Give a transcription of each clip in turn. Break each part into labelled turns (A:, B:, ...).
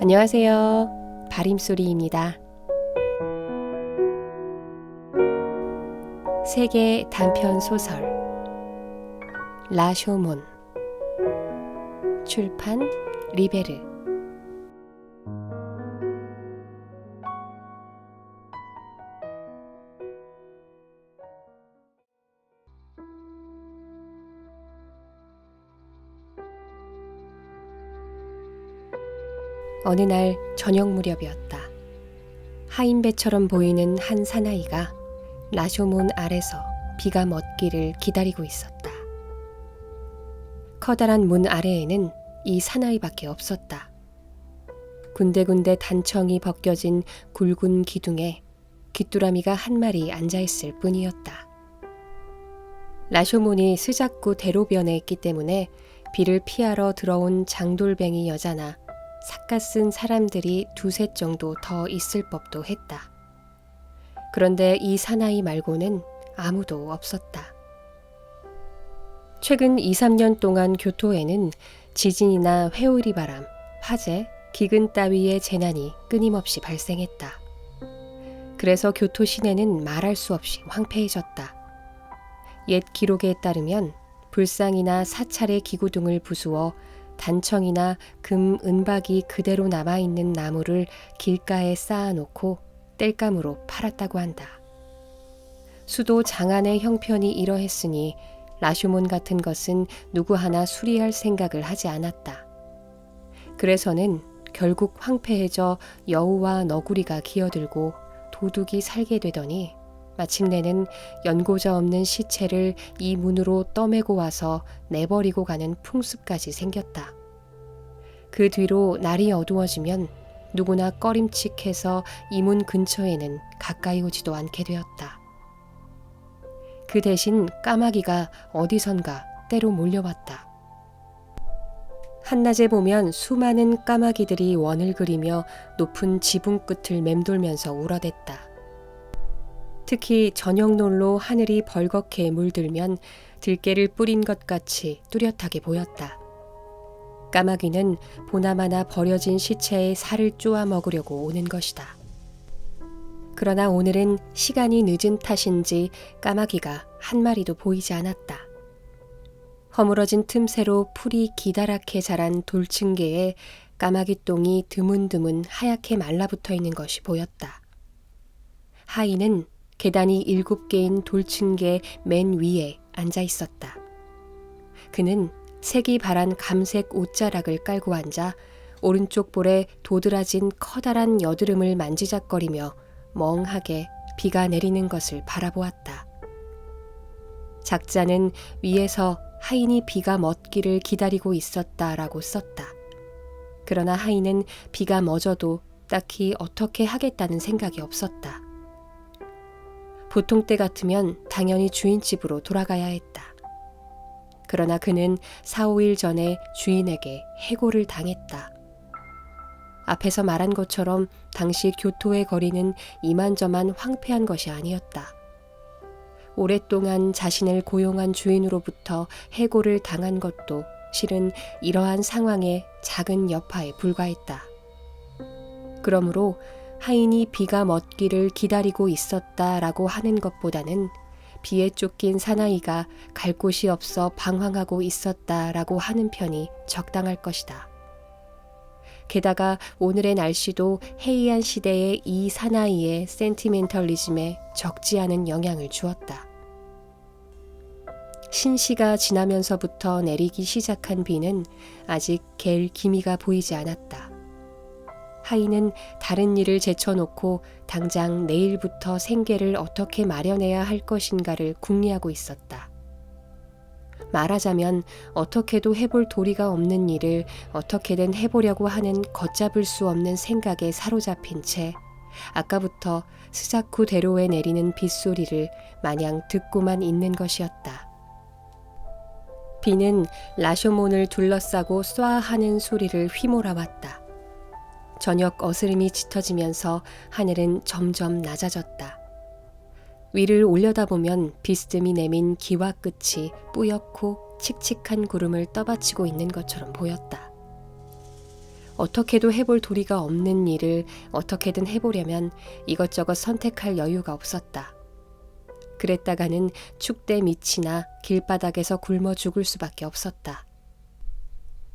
A: 안녕하세요. 바림소리입니다. 세계 단편 소설 라쇼몬 출판 리베르. 어느 날 저녁 무렵이었다. 하인배처럼 보이는 한 사나이가 라쇼몬 아래서 비가 멎기를 기다리고 있었다. 커다란 문 아래에는 이 사나이밖에 없었다. 군데군데 단청이 벗겨진 굵은 기둥에 귀뚜라미가 한 마리 앉아있을 뿐이었다. 라쇼몬이 스자쿠 대로변에 있기 때문에 비를 피하러 들어온 장돌뱅이 여자나 삿갓쓴 사람들이 두세 정도 더 있을 법도 했다. 그런데 이 사나이 말고는 아무도 없었다. 최근 2, 3년 동안 교토에는 지진이나 회오리바람, 화재, 기근 따위의 재난이 끊임없이 발생했다. 그래서 교토 시내는 말할 수 없이 황폐해졌다. 옛 기록에 따르면 불상이나 사찰의 기구 등을 부수어 단청이나 금, 은박이 그대로 남아있는 나무를 길가에 쌓아놓고 땔감으로 팔았다고 한다. 수도 장안의 형편이 이러했으니 라쇼몬 같은 것은 누구 하나 수리할 생각을 하지 않았다. 그래서는 결국 황폐해져 여우와 너구리가 기어들고 도둑이 살게 되더니 마침내는 연고자 없는 시체를 이 문으로 떠매고 와서 내버리고 가는 풍습까지 생겼다. 그 뒤로 날이 어두워지면 누구나 꺼림칙해서 이 문 근처에는 가까이 오지도 않게 되었다. 그 대신 까마귀가 어디선가 때로 몰려왔다. 한낮에 보면 수많은 까마귀들이 원을 그리며 높은 지붕 끝을 맴돌면서 울어댔다. 특히 저녁놀로 하늘이 벌겋게 물들면 들깨를 뿌린 것 같이 뚜렷하게 보였다. 까마귀는 보나마나 버려진 시체의 살을 쪼아 먹으려고 오는 것이다. 그러나 오늘은 시간이 늦은 탓인지 까마귀가 한 마리도 보이지 않았다. 허물어진 틈새로 풀이 기다랗게 자란 돌층계에 까마귀 똥이 드문드문 하얗게 말라붙어 있는 것이 보였다. 하인은 계단이 7개인 돌층계 맨 위에 앉아 있었다. 그는 색이 바란 감색 옷자락을 깔고 앉아 오른쪽 볼에 도드라진 커다란 여드름을 만지작거리며 멍하게 비가 내리는 것을 바라보았다. 작자는 위에서 하인이 비가 멎기를 기다리고 있었다라고 썼다. 그러나 하인은 비가 멎어도 딱히 어떻게 하겠다는 생각이 없었다. 보통 때 같으면 당연히 주인집으로 돌아가야 했다. 그러나 그는 4, 5일 전에 주인에게 해고를 당했다. 앞에서 말한 것처럼 당시 교토의 거리는 이만저만 황폐한 것이 아니었다. 오랫동안 자신을 고용한 주인으로부터 해고를 당한 것도 실은 이러한 상황의 작은 여파에 불과했다. 그러므로 하인이 비가 멎기를 기다리고 있었다라고 하는 것보다는 비에 쫓긴 사나이가 갈 곳이 없어 방황하고 있었다라고 하는 편이 적당할 것이다. 게다가 오늘의 날씨도 해이한 시대의 이 사나이의 센티멘털리즘에 적지 않은 영향을 주었다. 신시가 지나면서부터 내리기 시작한 비는 아직 갤 기미가 보이지 않았다. 하인은 다른 일을 제쳐놓고 당장 내일부터 생계를 어떻게 마련해야 할 것인가를 궁리하고 있었다. 말하자면 어떻게도 해볼 도리가 없는 일을 어떻게든 해보려고 하는 걷잡을 수 없는 생각에 사로잡힌 채 아까부터 스자쿠 대로에 내리는 빗소리를 마냥 듣고만 있는 것이었다. 비는 라쇼몬을 둘러싸고 쏴하는 소리를 휘몰아왔다. 저녁 어스름이 짙어지면서 하늘은 점점 낮아졌다. 위를 올려다보면 비스듬히 내민 기와 끝이 뿌옇고 칙칙한 구름을 떠받치고 있는 것처럼 보였다. 어떻게도 해볼 도리가 없는 일을 어떻게든 해보려면 이것저것 선택할 여유가 없었다. 그랬다가는 축대 밑이나 길바닥에서 굶어 죽을 수밖에 없었다.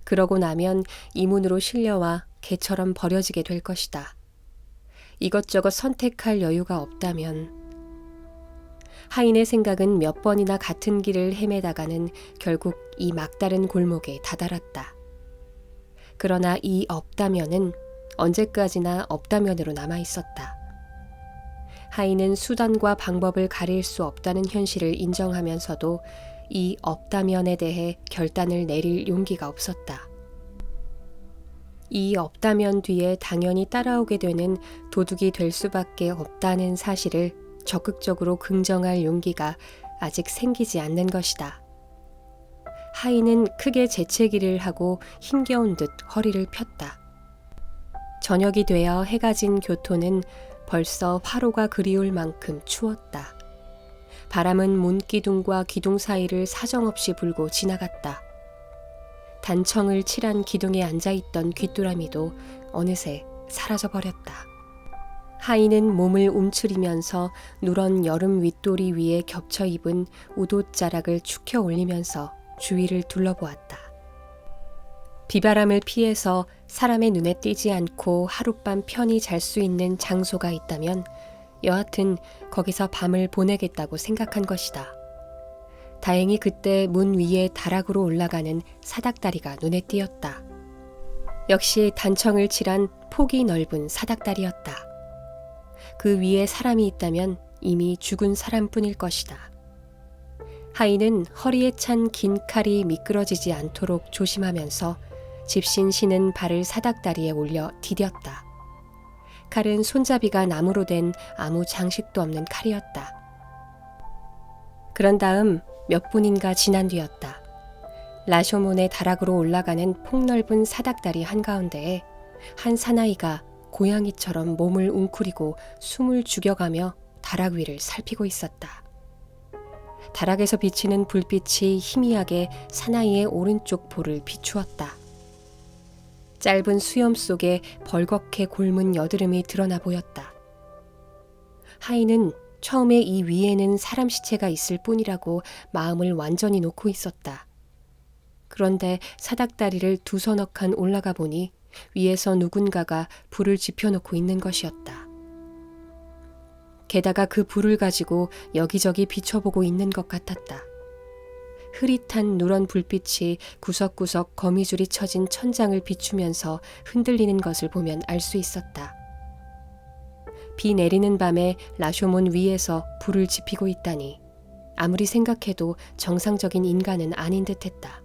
A: 그러고 나면 이문으로 실려와 개처럼 버려지게 될 것이다. 이것저것 선택할 여유가 없다면. 하인의 생각은 몇 번이나 같은 길을 헤매다가는 결국 이 막다른 골목에 다다랐다. 그러나 이 없다면은 언제까지나 없다면으로 남아있었다. 하인은 수단과 방법을 가릴 수 없다는 현실을 인정하면서도 이 없다면에 대해 결단을 내릴 용기가 없었다. 이 없다면 뒤에 당연히 따라오게 되는 도둑이 될 수밖에 없다는 사실을 적극적으로 긍정할 용기가 아직 생기지 않는 것이다. 하인은 크게 재채기를 하고 힘겨운 듯 허리를 폈다. 저녁이 되어 해가 진 교토는 벌써 화로가 그리울 만큼 추웠다. 바람은 문기둥과 기둥 사이를 사정없이 불고 지나갔다. 단청을 칠한 기둥에 앉아있던 귀뚜라미도 어느새 사라져버렸다. 하인은 몸을 움츠리면서 누런 여름 윗도리 위에 겹쳐 입은 우돛자락을 축혀 올리면서 주위를 둘러보았다. 비바람을 피해서 사람의 눈에 띄지 않고 하룻밤 편히 잘 수 있는 장소가 있다면 여하튼 거기서 밤을 보내겠다고 생각한 것이다. 다행히 그때 문 위에 다락으로 올라가는 사닥다리가 눈에 띄었다. 역시 단청을 칠한 폭이 넓은 사닥다리였다. 그 위에 사람이 있다면 이미 죽은 사람뿐일 것이다. 하인은 허리에 찬 긴 칼이 미끄러지지 않도록 조심하면서 집신 신은 발을 사닥다리에 올려 디뎠다. 칼은 손잡이가 나무로 된 아무 장식도 없는 칼이었다. 그런 다음 몇 분인가 지난 뒤였다. 라쇼몬의 다락으로 올라가는 폭넓은 사닥다리 한가운데에 한 사나이가 고양이처럼 몸을 웅크리고 숨을 죽여가며 다락 위를 살피고 있었다. 다락에서 비치는 불빛이 희미하게 사나이의 오른쪽 볼을 비추었다. 짧은 수염 속에 벌겋게 곪은 여드름이 드러나 보였다. 하인은 처음에 이 위에는 사람 시체가 있을 뿐이라고 마음을 완전히 놓고 있었다. 그런데 사닥다리를 두서너 칸 올라가 보니 위에서 누군가가 불을 지펴놓고 있는 것이었다. 게다가 그 불을 가지고 여기저기 비춰보고 있는 것 같았다. 흐릿한 누런 불빛이 구석구석 거미줄이 쳐진 천장을 비추면서 흔들리는 것을 보면 알 수 있었다. 비 내리는 밤에 라쇼몬 위에서 불을 지피고 있다니 아무리 생각해도 정상적인 인간은 아닌 듯했다.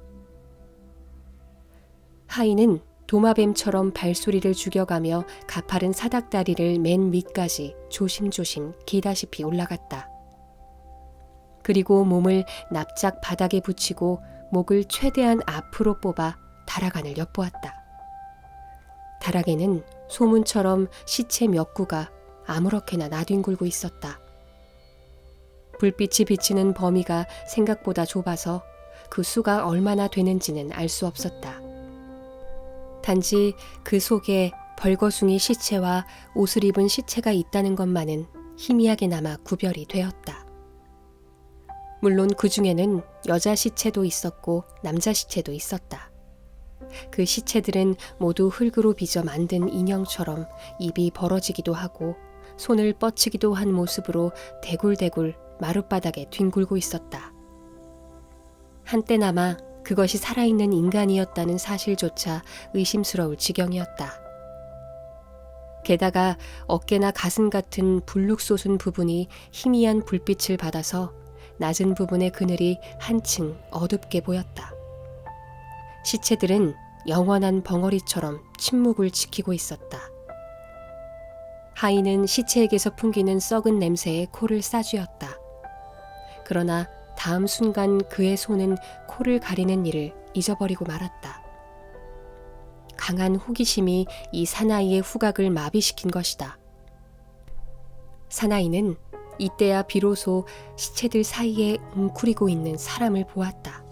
A: 하인은 도마뱀처럼 발소리를 죽여가며 가파른 사닥다리를 맨 밑까지 조심조심 기다시피 올라갔다. 그리고 몸을 납작 바닥에 붙이고 목을 최대한 앞으로 뽑아 다락 안을 엿보았다. 다락에는 소문처럼 시체 몇 구가 아무렇게나 나뒹굴고 있었다. 불빛이 비치는 범위가 생각보다 좁아서 그 수가 얼마나 되는지는 알 수 없었다. 단지 그 속에 벌거숭이 시체와 옷을 입은 시체가 있다는 것만은 희미하게나마 구별이 되었다. 물론 그 중에는 여자 시체도 있었고 남자 시체도 있었다. 그 시체들은 모두 흙으로 빚어 만든 인형처럼 입이 벌어지기도 하고 손을 뻗치기도 한 모습으로 대굴대굴 마룻바닥에 뒹굴고 있었다. 한때나마 그것이 살아있는 인간이었다는 사실조차 의심스러울 지경이었다. 게다가 어깨나 가슴 같은 불룩 솟은 부분이 희미한 불빛을 받아서 낮은 부분의 그늘이 한층 어둡게 보였다. 시체들은 영원한 벙어리처럼 침묵을 지키고 있었다. 하인은 시체에게서 풍기는 썩은 냄새에 코를 싸쥐었다. 그러나 다음 순간 그의 손은 코를 가리는 일을 잊어버리고 말았다. 강한 호기심이 이 사나이의 후각을 마비시킨 것이다. 사나이는 이때야 비로소 시체들 사이에 웅크리고 있는 사람을 보았다.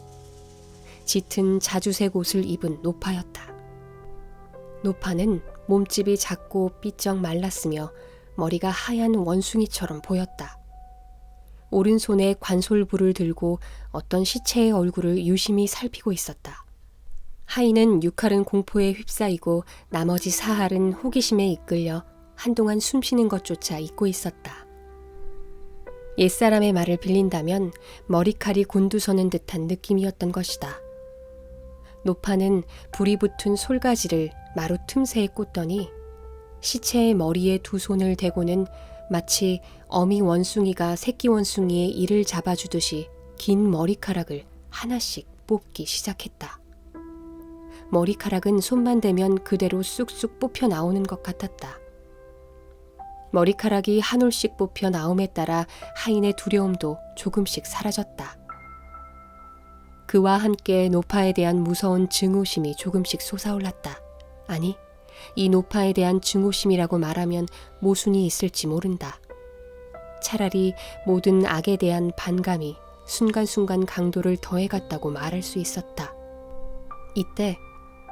A: 짙은 자주색 옷을 입은 노파였다. 노파는 몸집이 작고 삐쩍 말랐으며 머리가 하얀 원숭이처럼 보였다. 오른손에 관솔부를 들고 어떤 시체의 얼굴을 유심히 살피고 있었다. 하인은 육할은 공포에 휩싸이고 나머지 사할은 호기심에 이끌려 한동안 숨쉬는 것조차 잊고 있었다. 옛사람의 말을 빌린다면 머리칼이 곤두서는 듯한 느낌이었던 것이다. 노파는 불이 붙은 솔가지를 마루 틈새에 꽂더니 시체의 머리에 두 손을 대고는 마치 어미 원숭이가 새끼 원숭이의 이를 잡아주듯이 긴 머리카락을 하나씩 뽑기 시작했다. 머리카락은 손만 대면 그대로 쑥쑥 뽑혀 나오는 것 같았다. 머리카락이 한 올씩 뽑혀 나옴에 따라 하인의 두려움도 조금씩 사라졌다. 그와 함께 노파에 대한 무서운 증오심이 조금씩 솟아올랐다. 아니, 이 노파에 대한 증오심이라고 말하면 모순이 있을지 모른다. 차라리 모든 악에 대한 반감이 순간순간 강도를 더해갔다고 말할 수 있었다. 이때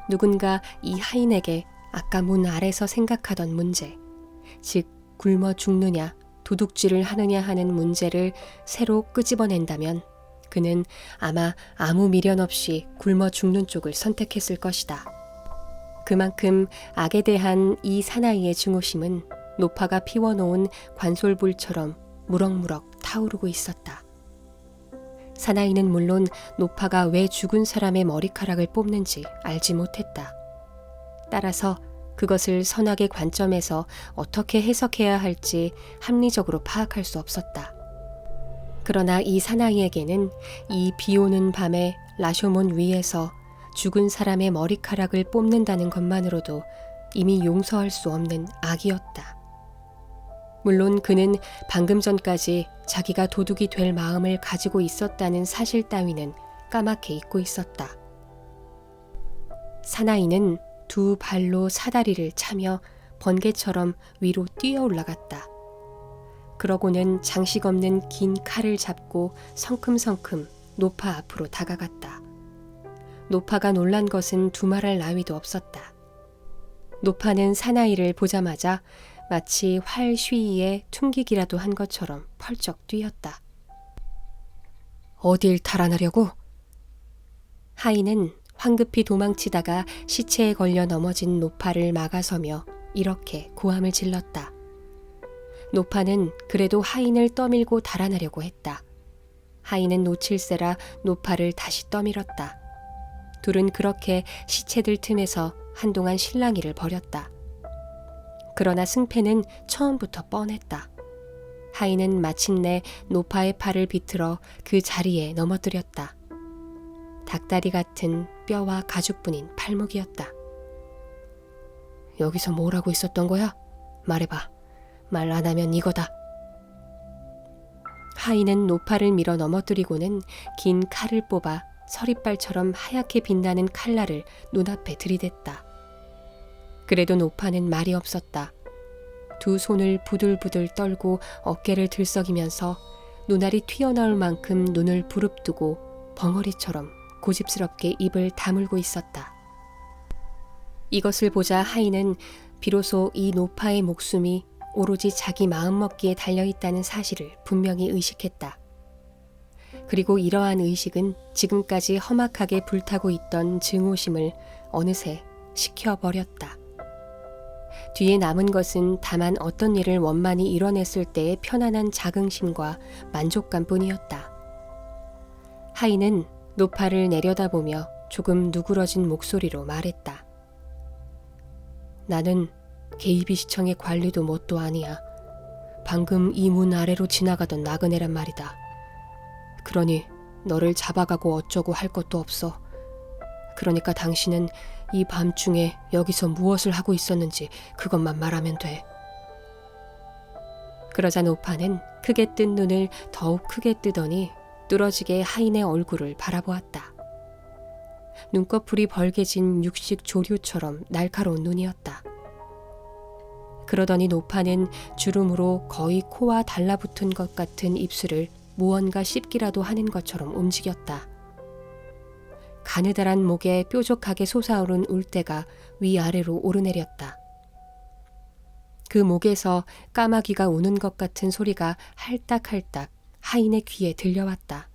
A: 누군가 이 하인에게 아까 문 아래서 생각하던 문제, 즉 굶어 죽느냐 도둑질을 하느냐 하는 문제를 새로 끄집어낸다면 그는 아마 아무 미련 없이 굶어 죽는 쪽을 선택했을 것이다. 그만큼 악에 대한 이 사나이의 증오심은 노파가 피워놓은 관솔불처럼 무럭무럭 타오르고 있었다. 사나이는 물론 노파가 왜 죽은 사람의 머리카락을 뽑는지 알지 못했다. 따라서 그것을 선악의 관점에서 어떻게 해석해야 할지 합리적으로 파악할 수 없었다. 그러나 이 사나이에게는 이 비오는 밤에 라쇼몬 위에서 죽은 사람의 머리카락을 뽑는다는 것만으로도 이미 용서할 수 없는 악이었다. 물론 그는 방금 전까지 자기가 도둑이 될 마음을 가지고 있었다는 사실 따위는 까맣게 잊고 있었다. 사나이는 두 발로 사다리를 차며 번개처럼 위로 뛰어 올라갔다. 그러고는 장식 없는 긴 칼을 잡고 성큼성큼 노파 앞으로 다가갔다. 노파가 놀란 것은 두말할 나위도 없었다. 노파는 사나이를 보자마자 마치 활 쉬이에 퉁기기라도 한 것처럼 펄쩍 뛰었다. 어딜 달아나려고? 하인은 황급히 도망치다가 시체에 걸려 넘어진 노파를 막아서며 이렇게 고함을 질렀다. 노파는 그래도 하인을 떠밀고 달아나려고 했다. 하인은 놓칠세라 노파를 다시 떠밀었다. 둘은 그렇게 시체들 틈에서 한동안 실랑이를 벌였다. 그러나 승패는 처음부터 뻔했다. 하인은 마침내 노파의 팔을 비틀어 그 자리에 넘어뜨렸다. 닭다리 같은 뼈와 가죽뿐인 팔목이었다. 여기서 뭘 하고 있었던 거야? 말해봐. 말 안 하면 이거다. 하인은 노파를 밀어 넘어뜨리고는 긴 칼을 뽑아 서리빨처럼 하얗게 빛나는 칼날을 눈앞에 들이댔다. 그래도 노파는 말이 없었다. 두 손을 부들부들 떨고 어깨를 들썩이면서 눈알이 튀어나올 만큼 눈을 부릅뜨고 벙어리처럼 고집스럽게 입을 다물고 있었다. 이것을 보자 하인은 비로소 이 노파의 목숨이 오로지 자기 마음먹기에 달려있다는 사실을 분명히 의식했다. 그리고 이러한 의식은 지금까지 험악하게 불타고 있던 증오심을 어느새 식혀버렸다. 뒤에 남은 것은 다만 어떤 일을 원만히 이뤄냈을 때의 편안한 자긍심과 만족감뿐이었다. 하인은 노파를 내려다보며 조금 누그러진 목소리로 말했다. 나는 게이비시청의 관리도 뭣도 아니야. 방금 이 문 아래로 지나가던 나그네란 말이다. 그러니 너를 잡아가고 어쩌고 할 것도 없어. 그러니까 당신은 이 밤중에 여기서 무엇을 하고 있었는지 그것만 말하면 돼. 그러자 노파는 크게 뜬 눈을 더욱 크게 뜨더니 뚫어지게 하인의 얼굴을 바라보았다. 눈꺼풀이 벌게진 육식 조류처럼 날카로운 눈이었다. 그러더니 노파는 주름으로 거의 코와 달라붙은 것 같은 입술을 무언가 씹기라도 하는 것처럼 움직였다. 가느다란 목에 뾰족하게 솟아오른 울대가 위아래로 오르내렸다. 그 목에서 까마귀가 우는 것 같은 소리가 할딱할딱 하인의 귀에 들려왔다.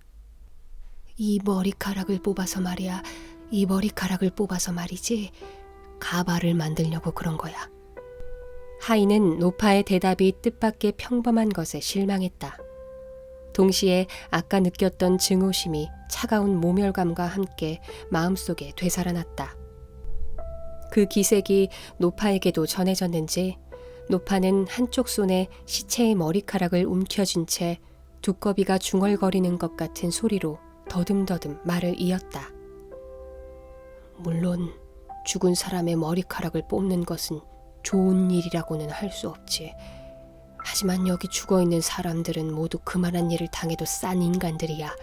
A: 이 머리카락을 뽑아서 말이야. 이 머리카락을 뽑아서 말이지. 가발을 만들려고 그런 거야. 하인은 노파의 대답이 뜻밖의 평범한 것에 실망했다. 동시에 아까 느꼈던 증오심이 차가운 모멸감과 함께 마음속에 되살아났다. 그 기색이 노파에게도 전해졌는지 노파는 한쪽 손에 시체의 머리카락을 움켜쥔 채 두꺼비가 중얼거리는 것 같은 소리로 더듬더듬 말을 이었다. 물론 죽은 사람의 머리카락을 뽑는 것은 좋은 일이라고는 할 수 없지. 하지만 여기 죽어있는 사람들은 모두 그만한 일을 당해도 싼 인간들이야.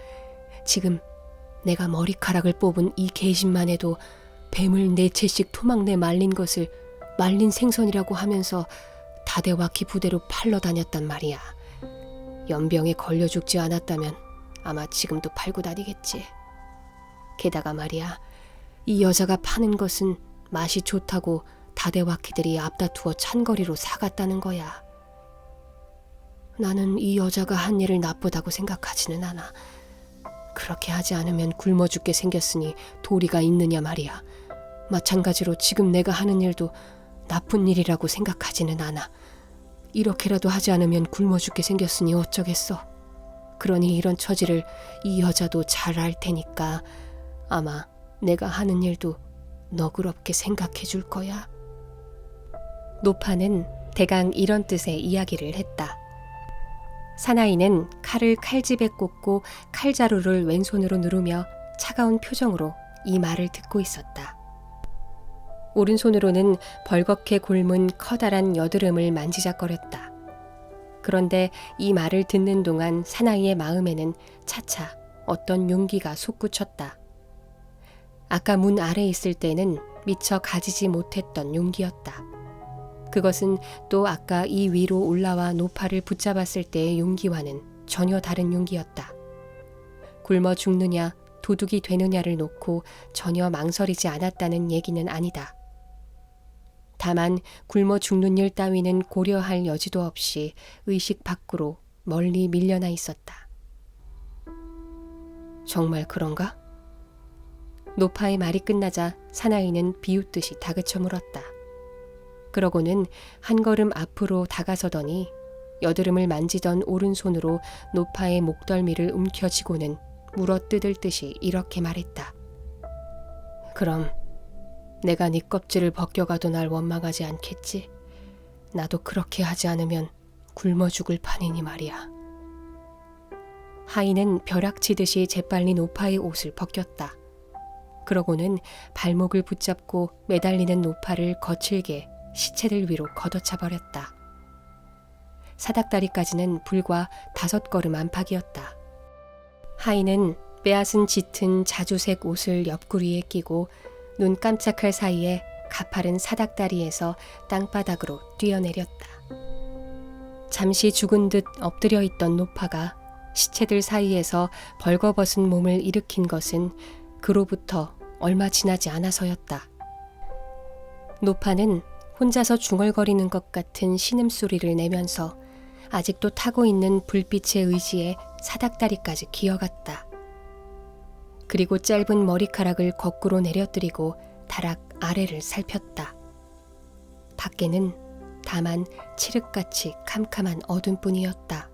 A: 지금 내가 머리카락을 뽑은 이 계신만 해도 뱀을 4채씩 토막내 말린 것을 말린 생선이라고 하면서 다대와키 부대로 팔러 다녔단 말이야. 연병에 걸려 죽지 않았다면 아마 지금도 팔고 다니겠지. 게다가 말이야, 이 여자가 파는 것은 맛이 좋다고 다대와키들이 앞다투어 찬거리로 사갔다는 거야. 나는 이 여자가 한 일을 나쁘다고 생각하지는 않아. 그렇게 하지 않으면 굶어 죽게 생겼으니 도리가 있느냐 말이야. 마찬가지로 지금 내가 하는 일도 나쁜 일이라고 생각하지는 않아. 이렇게라도 하지 않으면 굶어 죽게 생겼으니 어쩌겠어. 그러니 이런 처지를 이 여자도 잘 알 테니까 아마 내가 하는 일도 너그럽게 생각해 줄 거야. 노파는 대강 이런 뜻의 이야기를 했다. 사나이는 칼을 칼집에 꽂고 칼자루를 왼손으로 누르며 차가운 표정으로 이 말을 듣고 있었다. 오른손으로는 벌겋게 곪은 커다란 여드름을 만지작거렸다. 그런데 이 말을 듣는 동안 사나이의 마음에는 차차 어떤 용기가 솟구쳤다. 아까 문 아래 있을 때는 미처 가지지 못했던 용기였다. 그것은 또 아까 이 위로 올라와 노파를 붙잡았을 때의 용기와는 전혀 다른 용기였다. 굶어 죽느냐 도둑이 되느냐를 놓고 전혀 망설이지 않았다는 얘기는 아니다. 다만 굶어 죽는 일 따위는 고려할 여지도 없이 의식 밖으로 멀리 밀려나 있었다. 정말 그런가? 노파의 말이 끝나자 사나이는 비웃듯이 다그쳐 물었다. 그러고는 한 걸음 앞으로 다가서더니 여드름을 만지던 오른손으로 노파의 목덜미를 움켜쥐고는 물어뜯을 듯이 이렇게 말했다. 그럼 내가 네 껍질을 벗겨가도 날 원망하지 않겠지? 나도 그렇게 하지 않으면 굶어 죽을 판이니 말이야. 하인은 벼락치듯이 재빨리 노파의 옷을 벗겼다. 그러고는 발목을 붙잡고 매달리는 노파를 거칠게 시체들 위로 걷어차 버렸다. 사닥다리까지는 불과 5걸음 안팎이었다. 하인은 빼앗은 짙은 자주색 옷을 옆구리에 끼고 눈 깜짝할 사이에 가파른 사닥다리에서 땅바닥으로 뛰어내렸다. 잠시 죽은 듯 엎드려 있던 노파가 시체들 사이에서 벌거벗은 몸을 일으킨 것은 그로부터 얼마 지나지 않아서였다. 노파는 혼자서 중얼거리는 것 같은 신음소리를 내면서 아직도 타고 있는 불빛의 의지에 사닥다리까지 기어갔다. 그리고 짧은 머리카락을 거꾸로 내려뜨리고 다락 아래를 살폈다. 밖에는 다만 칠흑같이 캄캄한 어둠뿐이었다.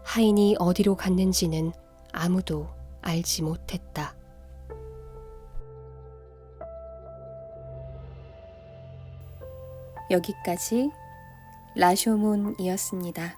A: 하인이 어디로 갔는지는 아무도 알지 못했다. 여기까지 라쇼몬이었습니다.